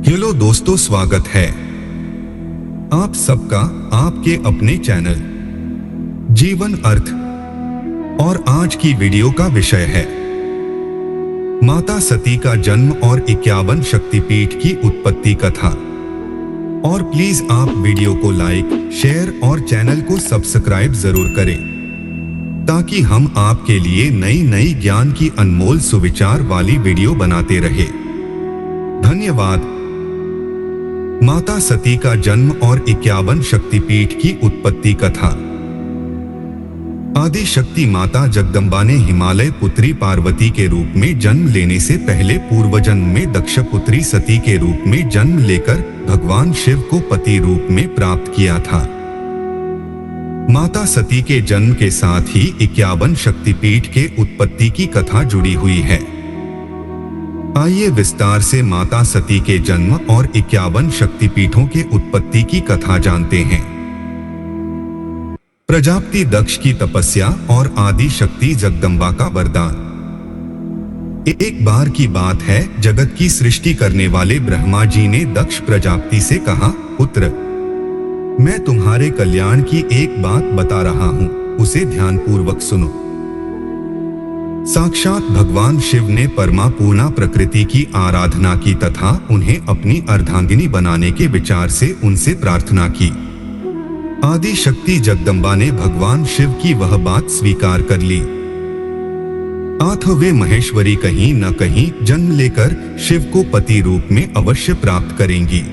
Hello दोस्तों, स्वागत है आप सबका आपके अपने चैनल जीवन अर्थ। और आज की वीडियो का विषय है माता सती का जन्म और 51 शक्तिपीठ की उत्पत्ति कथा। और प्लीज आप वीडियो को लाइक, शेयर और चैनल को सब्सक्राइब जरूर करें ताकि हम आपके लिए नई ज्ञान की अनमोल सुविचार वाली वीडियो बनाते रहे। धन्यवाद। माता सती का जन्म और 51 शक्तिपीठ की उत्पत्ति कथा। आदि शक्ति माता जगदम्बा ने हिमालय पुत्री पार्वती के रूप में जन्म लेने से पहले पूर्वजन्म में दक्ष पुत्री सती के रूप में जन्म लेकर भगवान शिव को पति रूप में प्राप्त किया था। माता सती के जन्म के साथ ही 51 शक्तिपीठ के उत्पत्ति की कथा जुड़ी हुई है। आइए विस्तार से माता सती के जन्म और 51 शक्तिपीठों के उत्पत्ति की कथा जानते हैं। प्रजापति दक्ष की तपस्या और आदि शक्ति जगदम्बा का वरदान। एक बार की बात है, जगत की सृष्टि करने वाले ब्रह्मा जी ने दक्ष प्रजापति से कहा, पुत्र, मैं तुम्हारे कल्याण की एक बात बता रहा हूं, उसे ध्यानपूर्वक सुनो। साक्षात भगवान शिव ने परमा पूर्णा प्रकृति की आराधना की तथा उन्हें अपनी अर्धांगिनी बनाने के विचार से उनसे प्रार्थना की। आदि शक्ति जगदम्बा ने भगवान शिव की वह बात स्वीकार कर ली। आठ वे महेश्वरी कहीं न कहीं जन्म लेकर शिव को पति रूप में अवश्य प्राप्त करेंगी।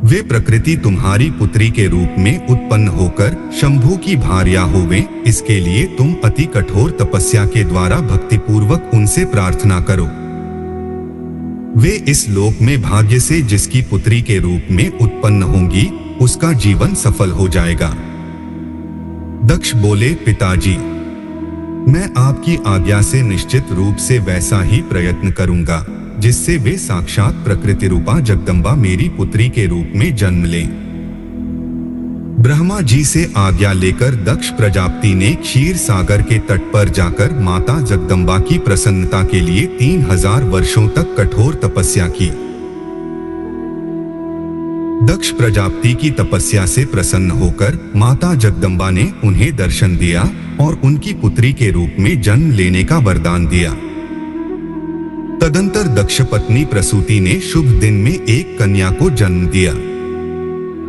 वे प्रकृति तुम्हारी पुत्री के रूप में उत्पन्न होकर शंभु की भार्या होवे, इसके लिए तुम अति कठोर तपस्या के द्वारा भक्तिपूर्वक उनसे प्रार्थना करो। वे इस लोक में भाग्य से जिसकी पुत्री के रूप में उत्पन्न होंगी, उसका जीवन सफल हो जाएगा। दक्ष बोले, पिताजी, मैं आपकी आज्ञा से निश्चित रूप से वैसा ही प्रयत्न करूंगा जिससे वे साक्षात प्रकृति रूपा जगदम्बा मेरी पुत्री के रूप में जन्म लें। ब्रह्मा जी से आज्ञा लेकर दक्ष प्रजापति ने क्षीर सागर के तट पर जाकर माता जगदम्बा की प्रसन्नता के लिए 3000 वर्षों तक कठोर तपस्या की। दक्ष प्रजापति की तपस्या से प्रसन्न होकर माता जगदम्बा ने उन्हें दर्शन दिया और उनकी पुत्री के रूप में जन्म लेने का वरदान दिया। तदंतर दक्ष पत्नी प्रसूति ने शुभ दिन में एक कन्या को जन्म दिया।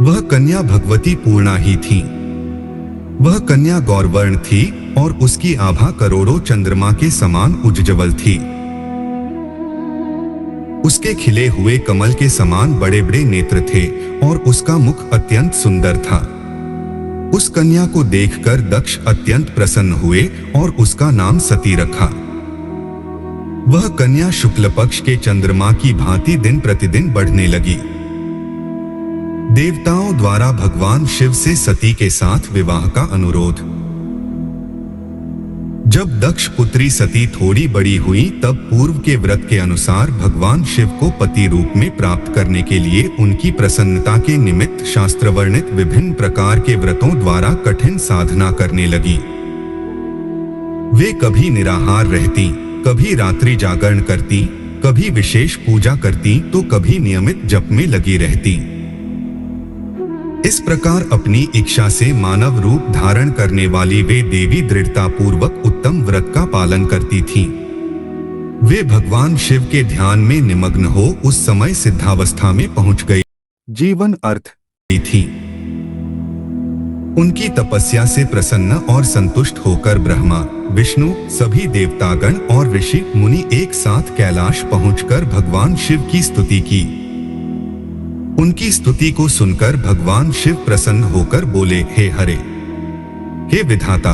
वह कन्या भगवती पूर्णा ही थी। वह कन्या गौरवर्ण थी और उसकी आभा करोड़ों चंद्रमा के समान उज्ज्वल थी। उसके खिले हुए कमल के समान बड़े बड़े नेत्र थे और उसका मुख अत्यंत सुंदर था। उस कन्या को देखकर दक्ष अत्यंत प्रसन्न हुए और उसका नाम सती रखा। वह कन्या शुक्ल पक्ष के चंद्रमा की भांति दिन प्रतिदिन बढ़ने लगी। देवताओं द्वारा भगवान शिव से सती के साथ विवाह का अनुरोध। जब दक्ष पुत्री सती थोड़ी बड़ी हुई, तब पूर्व के व्रत के अनुसार भगवान शिव को पति रूप में प्राप्त करने के लिए उनकी प्रसन्नता के निमित्त शास्त्र वर्णित विभिन्न प्रकार के व्रतों द्वारा कठिन साधना करने लगी। वे कभी निराहार रहती, कभी रात्रि जागरण करती, कभी विशेष पूजा करती तो कभी नियमित जप में लगी रहती। इस प्रकार अपनी इच्छा से मानव रूप धारण करने वाली वे देवी दृढ़ता पूर्वक उत्तम व्रत का पालन करती थीं। वे भगवान शिव के ध्यान में निमग्न हो उस समय सिद्धावस्था में पहुंच गई। जीवन अर्थ थी। उनकी तपस्या से प्रसन्न और संतुष्ट होकर ब्रह्मा, विष्णु, सभी देवतागण और ऋषि मुनि एक साथ कैलाश पहुंचकर भगवान शिव की स्तुति की। उनकी स्तुति को सुनकर भगवान शिव प्रसन्न होकर बोले, हे हरे, हे विधाता,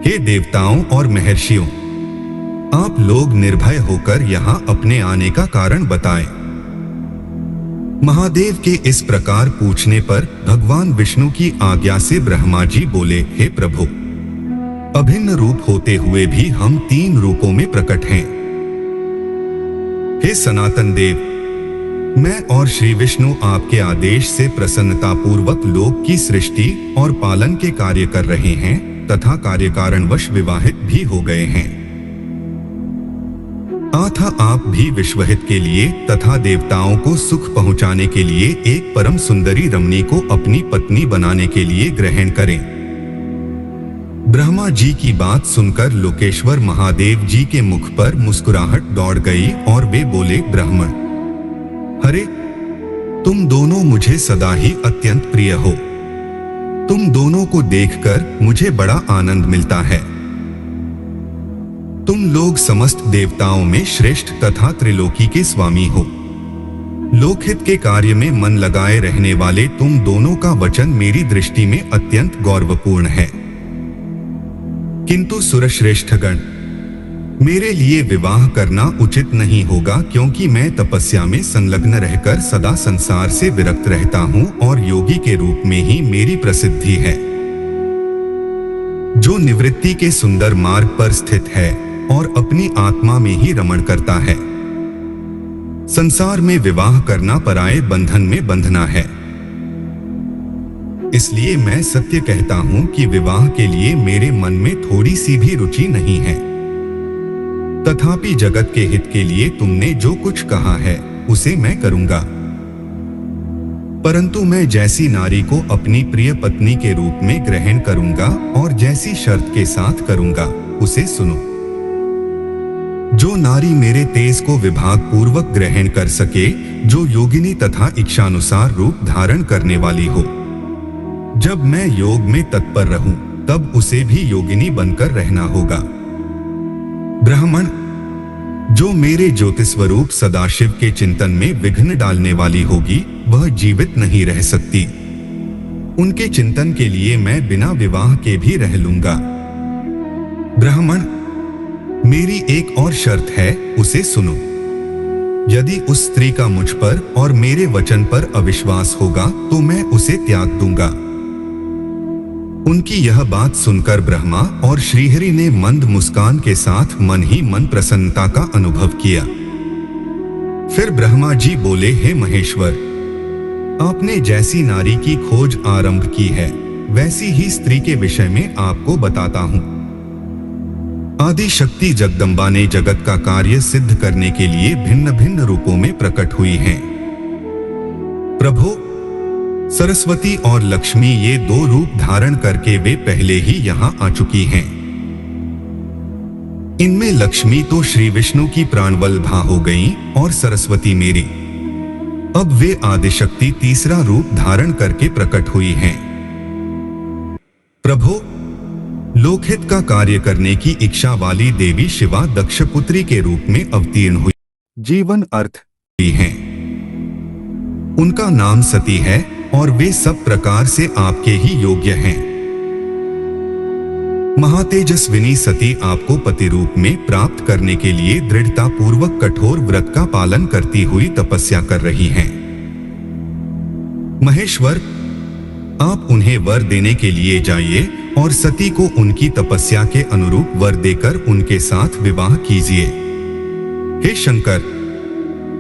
हे देवताओं और महर्षियों, आप लोग निर्भय होकर यहाँ अपने आने का कारण बताएं। महादेव के इस प्रकार पूछने पर भगवान विष्णु की आज्ञा से ब्रह्मा जी बोले, हे प्रभु, अभिन्न रूप होते हुए भी हम 3 रूपों में प्रकट हैं। हे सनातन देव, मैं और श्री विष्णु आपके आदेश से प्रसन्नता पूर्वक लोक की सृष्टि और पालन के कार्य कर रहे हैं तथा कार्य कारणवश विवाहित भी हो गए हैं। अतः आप भी विश्वहित के लिए तथा देवताओं को सुख पहुंचाने के लिए एक परम सुंदरी रमणी को अपनी पत्नी बनाने के लिए ग्रहण करें। ब्रह्मा जी की बात सुनकर लोकेश्वर महादेव जी के मुख पर मुस्कुराहट दौड़ गई और वे बोले, ब्राह्मण, अरे तुम दोनों मुझे सदा ही अत्यंत प्रिय हो। तुम दोनों को देखकर मुझे बड़ा आनंद मिलता है। तुम लोग समस्त देवताओं में श्रेष्ठ तथा त्रिलोकी के स्वामी हो। लोकहित के कार्य में मन लगाए रहने वाले तुम दोनों का वचन मेरी दृष्टि में अत्यंत गौरवपूर्ण है। किंतु सुरश्रेष्ठगण, मेरे लिए विवाह करना उचित नहीं होगा, क्योंकि मैं तपस्या में संलग्न रहकर सदा संसार से विरक्त रहता हूँ और योगी के रूप में ही मेरी प्रसिद्धि है। जो निवृत्ति के सुंदर मार्ग पर स्थित है और अपनी आत्मा में ही रमण करता है। संसार में विवाह करना पराये बंधन में बंधना है। इसलिए मैं सत्य कहता हूं कि विवाह के लिए मेरे मन में थोड़ी सी भी रुचि नहीं है। तथापि जगत के हित के लिए तुमने जो कुछ कहा है उसे मैं करूंगा। परंतु मैं जैसी नारी को अपनी प्रिय पत्नी के रूप में ग्रहण करूंगा और जैसी शर्त के साथ करूंगा उसे सुनो। जो नारी मेरे तेज को विभाग पूर्वक ग्रहण कर सके, जो योगिनी तथा इच्छानुसार रूप धारण करने वाली हो, जब मैं योग में तत्पर रहूं तब उसे भी योगिनी बनकर रहना होगा। ब्राह्मण, जो मेरे ज्योतिस्वरूप सदाशिव के चिंतन में विघ्न डालने वाली होगी वह जीवित नहीं रह सकती। उनके चिंतन के लिए मैं बिना विवाह के भी रह लूंगा। ब्राह्मण, मेरी एक और शर्त है, उसे सुनो। यदि उस स्त्री का मुझ पर और मेरे वचन पर अविश्वास होगा तो मैं उसे त्याग दूंगा। उनकी यह बात सुनकर ब्रह्मा और श्रीहरि ने मंद मुस्कान के साथ मन ही मन प्रसन्नता का अनुभव किया। फिर ब्रह्मा जी बोले, हे महेश्वर, आपने जैसी नारी की खोज आरंभ की है वैसी ही स्त्री के विषय में आपको बताता हूं। आदि शक्ति जगदम्बा ने जगत का कार्य सिद्ध करने के लिए भिन्न भिन्न रूपों में प्रकट हुई हैं। प्रभु, सरस्वती और लक्ष्मी ये दो रूप धारण करके वे पहले ही यहां आ चुकी हैं। इनमें लक्ष्मी तो श्री विष्णु की प्राणवल्लभा हो गईं और सरस्वती मेरी। अब वे आदिशक्ति तीसरा रूप धारण करके प्रकट हुई हैं। प्रभु, लोकहित का कार्य करने की इच्छा वाली देवी शिवा दक्षपुत्री के रूप में अवतीर्ण हुई, जीवन अर्थ ही हैं। उनका नाम सती है और वे सब प्रकार से आपके ही योग्य हैं। महातेजस्विनी सती आपको पति रूप में प्राप्त करने के लिए दृढ़ता पूर्वक कठोर व्रत का पालन करती हुई तपस्या कर रही हैं। महेश्वर, आप उन्हें वर देने के लिए जाइए और सती को उनकी तपस्या के अनुरूप वर देकर उनके साथ विवाह कीजिए। हे शंकर,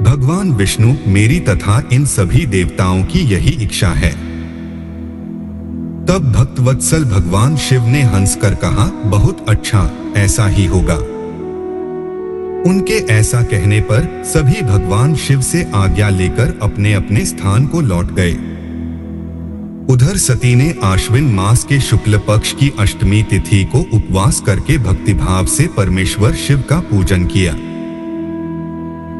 भगवान विष्णु मेरी तथा इन सभी देवताओं की यही इच्छा है। तब भक्तवत्सल भगवान शिव ने हंसकर कहा, बहुत अच्छा, ऐसा ही होगा। उनके ऐसा कहने पर सभी भगवान शिव से आज्ञा लेकर अपने अपने स्थान को लौट गए। उधर सती ने आश्विन मास के शुक्ल पक्ष की अष्टमी तिथि को उपवास करके भक्तिभाव से परमेश्वर शिव का पूजन किया।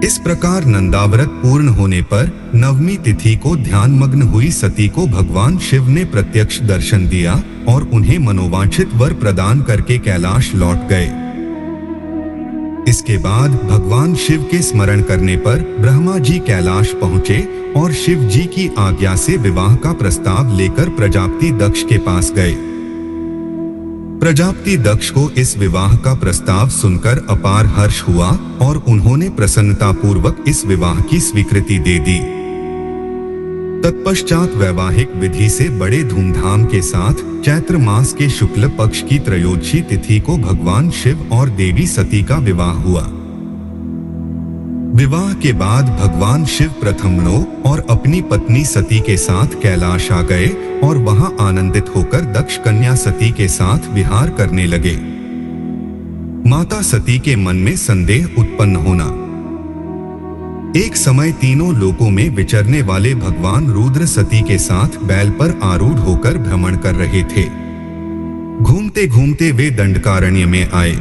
इस प्रकार नंदाव्रत पूर्ण होने पर नवमी तिथि को ध्यानमग्न हुई सती को भगवान शिव ने प्रत्यक्ष दर्शन दिया और उन्हें मनोवांछित वर प्रदान करके कैलाश लौट गए। इसके बाद भगवान शिव के स्मरण करने पर ब्रह्मा जी कैलाश पहुंचे और शिव जी की आज्ञा से विवाह का प्रस्ताव लेकर प्रजापति दक्ष के पास गए। प्रजापति दक्ष को इस विवाह का प्रस्ताव सुनकर अपार हर्ष हुआ और उन्होंने प्रसन्नतापूर्वक इस विवाह की स्वीकृति दे दी। तत्पश्चात वैवाहिक विधि से बड़े धूमधाम के साथ चैत्र मास के शुक्ल पक्ष की त्रयोदशी तिथि को भगवान शिव और देवी सती का विवाह हुआ। विवाह के बाद भगवान शिव प्रथमनो और अपनी पत्नी सती के साथ कैलाश आ गए और वहां आनंदित होकर दक्ष कन्या सती के साथ विहार करने लगे। माता सती के मन में संदेह उत्पन्न होना। एक समय तीनों लोकों में विचरने वाले भगवान रुद्र सती के साथ बैल पर आरूढ़ होकर भ्रमण कर रहे थे। घूमते घूमते वे दंडकारण्य में आए।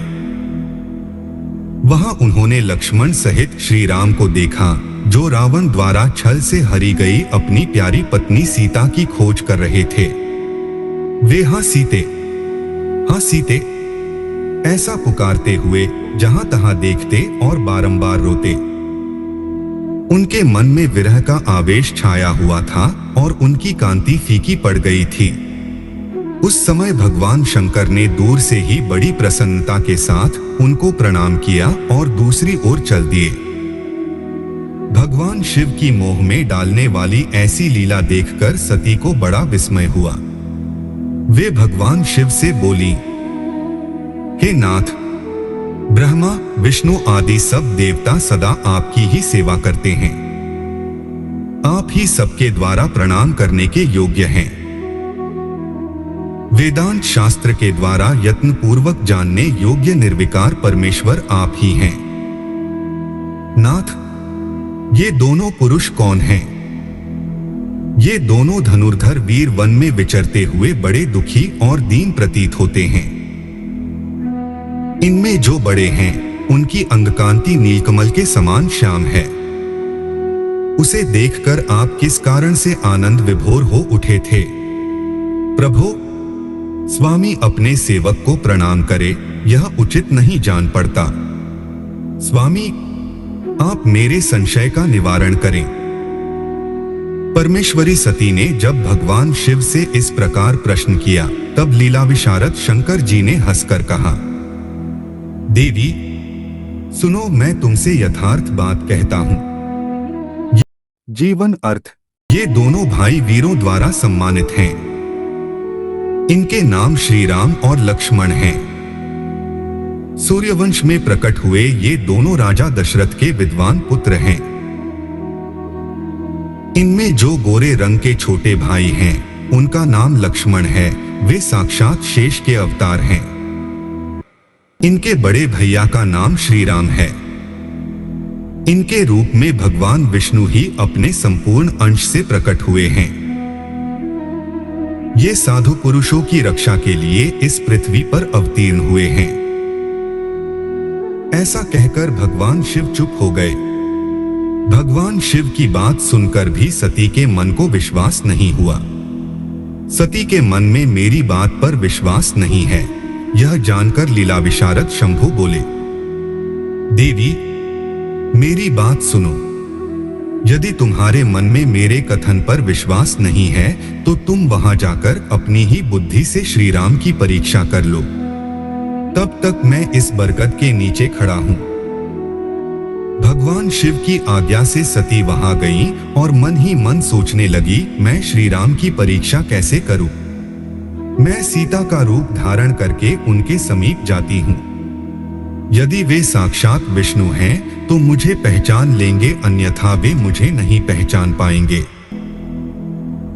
वहां उन्होंने लक्ष्मण सहित श्री राम को देखा, जो रावण द्वारा छल से हरी गई अपनी प्यारी पत्नी सीता की खोज कर रहे थे। वे हाँ सीते ऐसा पुकारते हुए जहां तहां देखते और बारंबार रोते। उनके मन में विरह का आवेश छाया हुआ था और उनकी कांति फीकी पड़ गई थी। उस समय भगवान शंकर ने दूर से ही बड़ी प्रसन्नता के साथ उनको प्रणाम किया और दूसरी ओर चल दिए। भगवान शिव की मोह में डालने वाली ऐसी लीला देखकर सती को बड़ा विस्मय हुआ। वे भगवान शिव से बोली, हे नाथ, ब्रह्मा विष्णु आदि सब देवता सदा आपकी ही सेवा करते हैं। आप ही सबके द्वारा प्रणाम करने के योग्य हैं। वेदांत शास्त्र के द्वारा यत्न पूर्वक जानने योग्य निर्विकार परमेश्वर आप ही हैं। नाथ, ये दोनों पुरुष कौन हैं? ये दोनों धनुर्धर वीर वन में विचरते हुए बड़े दुखी और दीन प्रतीत होते हैं। इनमें जो बड़े हैं उनकी अंगकांति नीलकमल के समान श्याम है। उसे देखकर आप किस कारण से आनंद विभोर हो उठे थे? प्रभु, स्वामी अपने सेवक को प्रणाम करे यह उचित नहीं जान पड़ता। स्वामी, आप मेरे संशय का निवारण करें। परमेश्वरी सती ने जब भगवान शिव से इस प्रकार प्रश्न किया, तब लीला विशारद शंकर जी ने हंसकर कहा, देवी सुनो, मैं तुमसे यथार्थ बात कहता हूं। जीवन अर्थ ये दोनों भाई वीरों द्वारा सम्मानित हैं। इनके नाम श्री राम और लक्ष्मण हैं। सूर्यवंश में प्रकट हुए ये दोनों राजा दशरथ के विद्वान पुत्र हैं। इनमें जो गोरे रंग के छोटे भाई हैं उनका नाम लक्ष्मण है। वे साक्षात शेष के अवतार हैं। इनके बड़े भैया का नाम श्री राम है। इनके रूप में भगवान विष्णु ही अपने संपूर्ण अंश से प्रकट हुए हैं। ये साधु पुरुषों की रक्षा के लिए इस पृथ्वी पर अवतीर्ण हुए हैं। ऐसा कहकर भगवान शिव चुप हो गए। भगवान शिव की बात सुनकर भी सती के मन को विश्वास नहीं हुआ। सती के मन में मेरी बात पर विश्वास नहीं है, यह जानकर लीला विशारद शंभु बोले, देवी मेरी बात सुनो। यदि तुम्हारे मन में मेरे कथन पर विश्वास नहीं है तो तुम वहां जाकर अपनी ही बुद्धि से श्री राम की परीक्षा कर लो। तब तक मैं इस बरगद के नीचे खड़ा हूं। भगवान शिव की आज्ञा से सती वहां गई और मन ही मन सोचने लगी, मैं श्री राम की परीक्षा कैसे करूं? मैं सीता का रूप धारण करके उनके समीप जाती हूं। यदि वे साक्षात विष्णु हैं तो मुझे पहचान लेंगे, अन्यथा वे मुझे नहीं पहचान पाएंगे।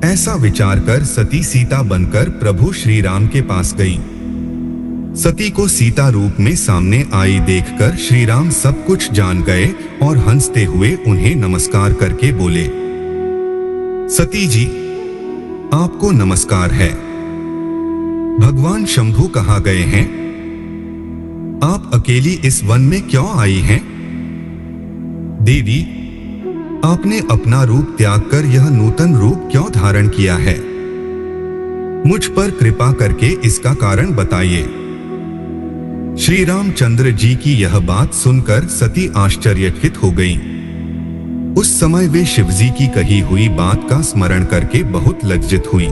ऐसा विचार कर सती सीता बनकर प्रभु श्री राम के पास गई। सती को सीता रूप में सामने आई देखकर श्री राम सब कुछ जान गए और हंसते हुए उन्हें नमस्कार करके बोले, सती जी आपको नमस्कार है। भगवान शंभु कहाँ गए हैं? आप अकेली इस वन में क्यों आई हैं? देवी आपने अपना रूप त्याग कर यह नूतन रूप क्यों धारण किया है? मुझ पर कृपा करके इसका कारण बताइए। श्री रामचंद्र जी की यह बात सुनकर सती आश्चर्यचकित हो गईं। उस समय वे शिवजी की कही हुई बात का स्मरण करके बहुत लज्जित हुई।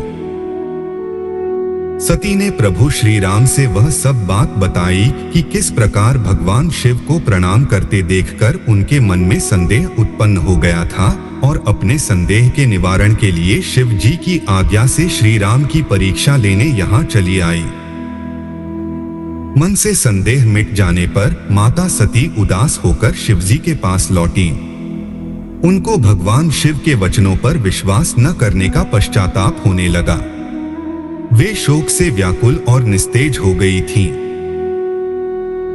सती ने प्रभु श्री राम से वह सब बात बताई कि किस प्रकार भगवान शिव को प्रणाम करते देखकर उनके मन में संदेह उत्पन्न हो गया था और अपने संदेह के निवारण के लिए शिव जी की आज्ञा से श्री राम की परीक्षा लेने यहाँ चली आई। मन से संदेह मिट जाने पर माता सती उदास होकर शिवजी के पास लौटी। उनको भगवान शिव के वचनों पर विश्वास न करने का पश्चाताप होने लगा। वे शोक से व्याकुल और निस्तेज हो गई थीं।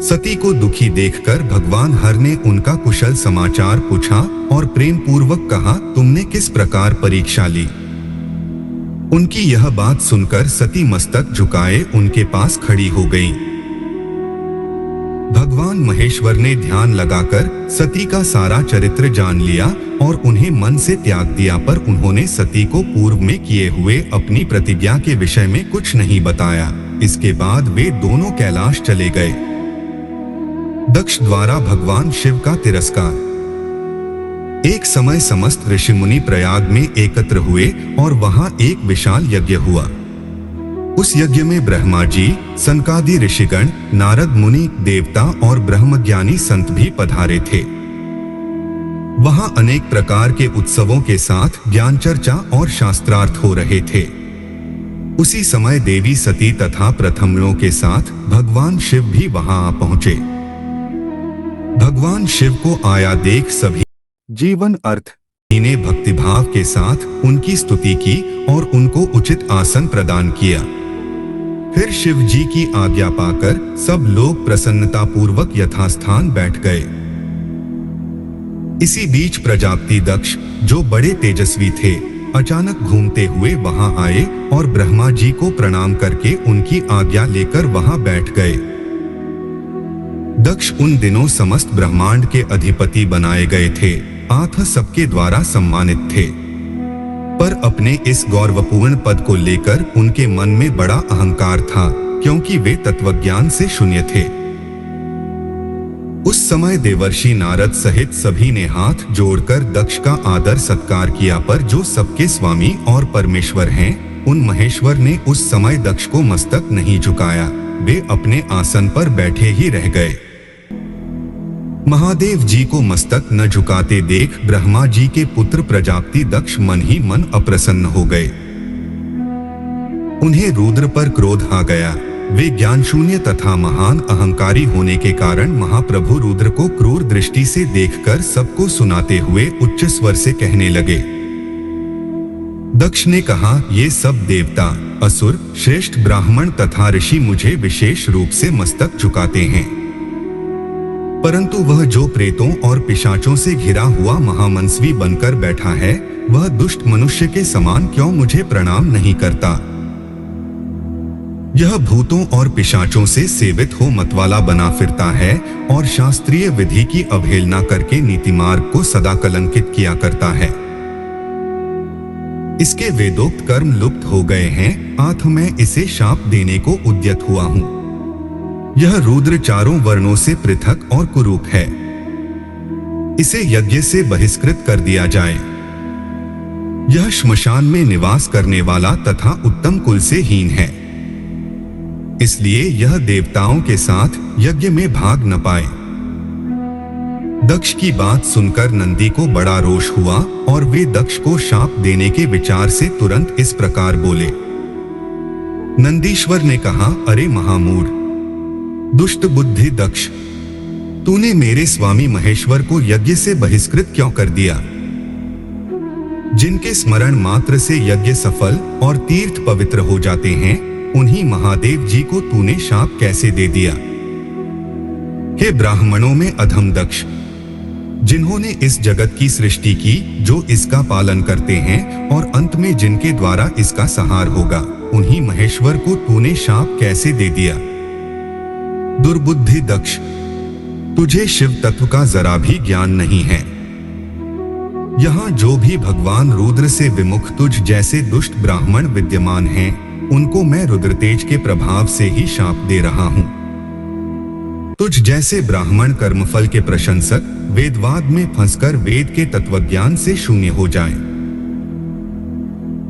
सती को दुखी देखकर भगवान हर ने उनका कुशल समाचार पूछा और प्रेम पूर्वक कहा, तुमने किस प्रकार परीक्षा ली? उनकी यह बात सुनकर सती मस्तक झुकाए उनके पास खड़ी हो गईं। भगवान महेश्वर ने ध्यान लगाकर सती का सारा चरित्र जान लिया और उन्हें मन से त्याग दिया, पर उन्होंने सती को पूर्व में किए हुए अपनी प्रतिज्ञा के विषय में कुछ नहीं बताया। इसके बाद वे दोनों कैलाश चले गए। दक्ष द्वारा भगवान शिव का तिरस्कार। एक समय समस्त ऋषि मुनि प्रयाग में एकत्र हुए और वहां एक विशाल यज्ञ हुआ। उस यज्ञ में ब्रह्मा जी, सनकादि ऋषिगण, नारद मुनि, देवता और ब्रह्मज्ञानी संत भी पधारे थे। वहां अनेक प्रकार के उत्सवों के साथ ज्ञान चर्चा और शास्त्रार्थ हो रहे थे। उसी समय देवी सती तथा प्रथमों के साथ भगवान शिव भी वहां आ पहुंचे। भगवान शिव को आया देख सभी जीवन अर्थ ने भक्तिभाव के साथ उनकी स्तुति की और उनको उचित आसन प्रदान किया। फिर शिव जी की आज्ञा पाकर सब लोग प्रसन्नता पूर्वक यथास्थान बैठ गए। इसी बीच प्रजापति दक्ष, जो बड़े तेजस्वी थे, अचानक घूमते हुए वहां आए और ब्रह्मा जी को प्रणाम करके उनकी आज्ञा लेकर वहां बैठ गए। दक्ष उन दिनों समस्त ब्रह्मांड के अधिपति बनाए गए थे, अतः सबके द्वारा सम्मानित थे। पर अपने इस गौरवपूर्ण पद को लेकर उनके मन में बड़ा अहंकार था, क्योंकि वे तत्वज्ञान से शून्य थे। उस समय देवर्षि नारद सहित सभी ने हाथ जोड़कर दक्ष का आदर सत्कार किया, पर जो सबके स्वामी और परमेश्वर हैं, उन महेश्वर ने उस समय दक्ष को मस्तक नहीं झुकाया। वे अपने आसन पर बैठे ही रह गए। महादेव जी को मस्तक न झुकाते देख ब्रह्मा जी के पुत्र प्रजापति दक्ष मन ही मन अप्रसन्न हो गए। उन्हें रुद्र पर क्रोध आ गया। वे ज्ञान शून्य तथा महान अहंकारी होने के कारण महाप्रभु रुद्र को क्रूर दृष्टि से देखकर सबको सुनाते हुए उच्च स्वर से कहने लगे। दक्ष ने कहा, ये सब देवता, असुर, श्रेष्ठ ब्राह्मण तथा ऋषि मुझे विशेष रूप से मस्तक झुकाते हैं, परंतु वह जो प्रेतों और पिशाचों से घिरा हुआ महामनस्वी बनकर बैठा है, वह दुष्ट मनुष्य के समान क्यों मुझे प्रणाम नहीं करता? यह भूतों और पिशाचों से सेवित हो मतवाला बना फिरता है और शास्त्रीय विधि की अवहेलना करके नीति मार्ग को सदा कलंकित किया करता है। इसके वेदोक्त कर्म लुप्त हो गए हैं, अतः मैं इसे शाप देने को उद्यत हुआ हूं। यह रुद्र चारों वर्णों से पृथक और कुरूप है। इसे यज्ञ से बहिष्कृत कर दिया जाए। यह श्मशान में निवास करने वाला तथा उत्तम कुल से हीन है, इसलिए यह देवताओं के साथ यज्ञ में भाग न पाए। दक्ष की बात सुनकर नंदी को बड़ा रोष हुआ और वे दक्ष को शाप देने के विचार से तुरंत इस प्रकार बोले। नंदीश्वर ने कहा, अरे महामूढ़, दुष्ट बुद्धि दक्ष, तूने मेरे स्वामी महेश्वर को यज्ञ से बहिष्कृत क्यों कर दिया? जिनके स्मरण मात्र से यज्ञ सफल और तीर्थ पवित्र हो जाते हैं, उन्हीं महादेव जी को तूने शाप कैसे दे दिया? हे ब्राह्मणों में अधम दक्ष, जिन्होंने इस जगत की सृष्टि की, जो इसका पालन करते हैं और अंत में जिनके द्वारा इसका संहार होगा, उन्हीं महेश्वर को तूने शाप कैसे दे दिया? दुर्बुद्धि दक्ष, तुझे शिव तत्व का जरा भी ज्ञान नहीं है। यहाँ जो भी भगवान रुद्र से विमुख तुझ जैसे दुष्ट ब्राह्मण विद्यमान हैं, उनको मैं रुद्र तेज के प्रभाव से ही शाप दे रहा हूँ। तुझ जैसे ब्राह्मण कर्मफल के प्रशंसक वेदवाद में फंसकर वेद के तत्वज्ञान से शून्य हो जाएं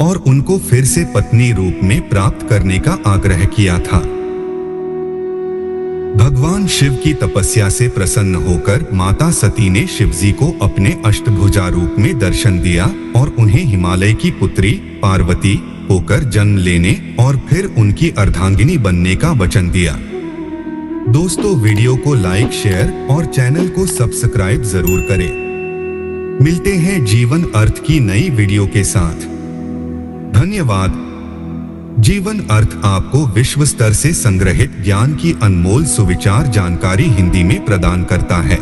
और उनको फिर से पत्नी रूप में प्राप्त करने का आग्रह किया था। भगवान शिव की तपस्या से प्रसन्न होकर माता सती ने शिवजी को अपने अष्टभुजा रूप में दर्शन दिया और उन्हें हिमालय की पुत्री पार्वती होकर जन्म लेने और फिर उनकी अर्धांगिनी बनने का वचन दिया। दोस्तों, वीडियो को लाइक, शेयर और चैनल को सब्सक्राइब जरूर करें। मिलते हैं जीवन अर्थ की नई वीडियो के साथ। धन्यवाद। जीवन अर्थ आपको विश्व स्तर से संग्रहित ज्ञान की अनमोल सुविचार जानकारी हिंदी में प्रदान करता है।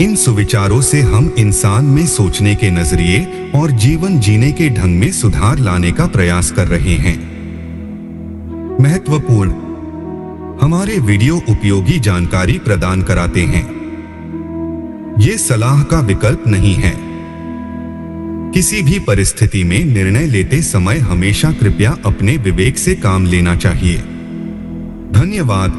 इन सुविचारों से हम इंसान में सोचने के नजरिए और जीवन जीने के ढंग में सुधार लाने का प्रयास कर रहे हैं। महत्वपूर्ण, हमारे वीडियो उपयोगी जानकारी प्रदान कराते हैं। ये सलाह का विकल्प नहीं है। किसी भी परिस्थिति में निर्णय लेते समय हमेशा कृपया अपने विवेक से काम लेना चाहिए। धन्यवाद।